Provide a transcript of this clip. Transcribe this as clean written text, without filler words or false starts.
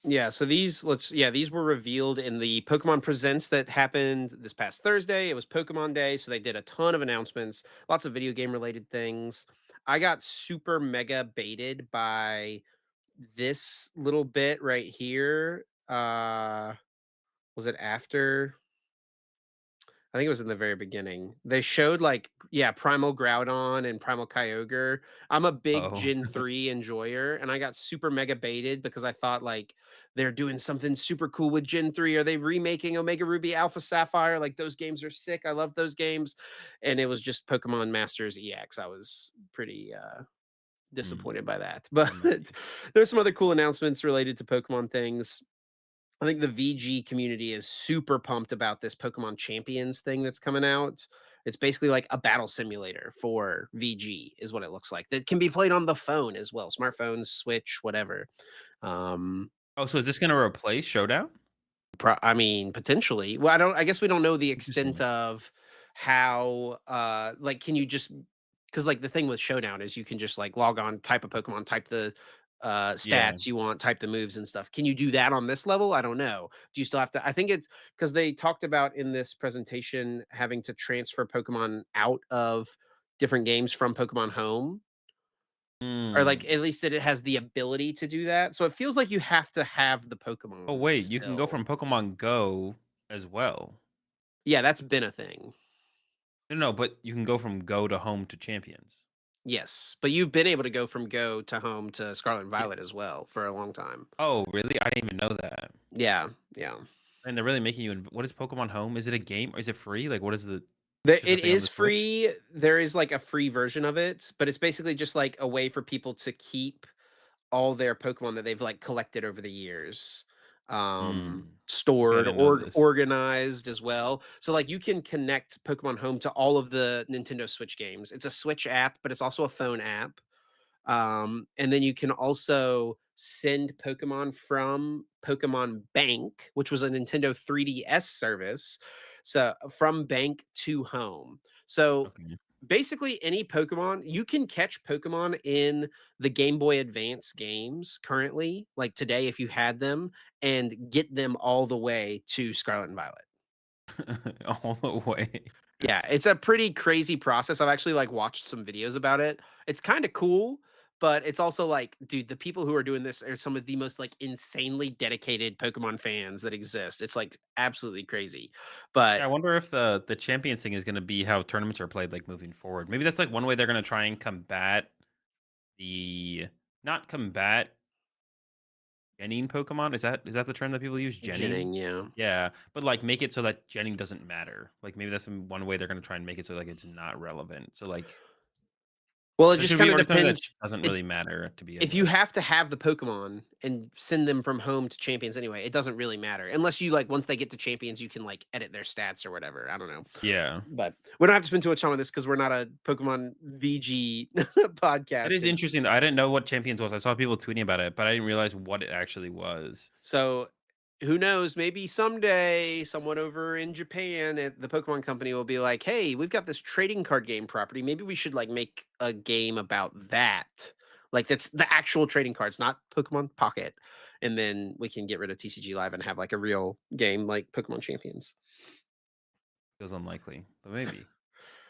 Yeah, so these were revealed in the Pokemon Presents that happened this past Thursday. It was Pokemon Day, so they did a ton of announcements, lots of video game related things. I got super mega baited by this little bit right here. Was it after? I think it was in the very beginning. They showed like, yeah, Primal Groudon and Primal Kyogre. I'm a big Oh, Gen 3 enjoyer, and I got super mega baited because I thought like they're doing something super cool with Gen 3. Are they remaking Omega Ruby Alpha Sapphire? Like those games are sick. I love those games. And it was just Pokemon Masters EX. I was pretty hmm, disappointed by that. But unlucky. there's some other cool announcements related to Pokemon things. I think the VG community is super pumped about this Pokemon Champions thing that's coming out. It's basically like a battle simulator for VG, is what it looks like. That can be played on the phone as well, smartphones, Switch, whatever. Um, Oh, so is this gonna replace Showdown? I mean, potentially. Well, I don't. I guess we don't know the extent Interesting. of how. Like, can you just because like the thing with Showdown is you can just like log on, type a Pokemon, type the Yeah. stats you want, type the moves and stuff. Can you do that on this level? I don't know. Do you still have to? I think it's because they talked about in this presentation having to transfer Pokemon out of different games from Pokemon Home, or like Hmm. at least that it has the ability to do that. So it feels like you have to have the Oh, Pokemon wait, you can go still. from Pokemon Go as well. Yeah, that's been a thing. No, no, but you can go from Go to Home to Champions. Yes, but you've been able to go from Go to Home to Scarlet and Yeah. Violet as well for a long time. Oh, really? I didn't even know that. Yeah, yeah. And they're really making you what is Pokemon Home? Is it a game or is it free? Like, what is the it's There just a it thing on the is Switch? free. There is like a free version of it, but it's basically just like a way for people to keep all their Pokemon that they've like collected over the years, Hmm. Okay, I stored, didn't know this. organized as well. So like you can connect Pokemon Home to all of the Nintendo Switch games. It's a Switch app, but it's also a phone app. And then you can also send Pokemon from Pokemon Bank, which was a Nintendo 3DS service. So from Bank to home. So Okay. basically, any Pokemon, you can catch Pokemon in the Game Boy Advance games currently, like today, if you had them, and get them all the way to Scarlet and Violet. All the way. Yeah, it's a pretty crazy process. I've actually, like, watched some videos about it. It's kinda cool, but it's also like, dude, the people who are doing this are some of the most, like, insanely dedicated Pokemon fans that exist. It's, like, absolutely crazy. Yeah, I But wonder if the Champions thing is gonna be how tournaments are played, like, moving forward. Maybe that's, like, one way they're gonna try and combat the not combat Genning Pokemon? Is that the term that people use? Genning? Jinning, yeah. Yeah, but, like, make it so that Genning doesn't matter. Like, maybe that's one way they're gonna try and make it so, like, it's not relevant. So, like, Well, it there just should be kinda or something that depends. doesn't It really matter to begin If you with. have to have the Pokemon and send them from home to champions anyway, it doesn't really matter unless you like once they get to champions, you can like edit their stats or whatever. I don't know, Yeah. but we don't have to spend too much time on this because we're not a Pokemon VG That is podcast. And interesting. I didn't know what Champions was. I saw people tweeting about it, but I didn't realize what it actually was. so, who knows? Maybe someday someone over in Japan at the Pokemon Company will be like, "Hey, we've got this trading card game property. Maybe we should like make a game about that." Like that's the actual trading cards, not Pokemon Pocket. And then we can get rid of TCG Live and have like a real game like Pokemon Champions. Feels unlikely, but maybe.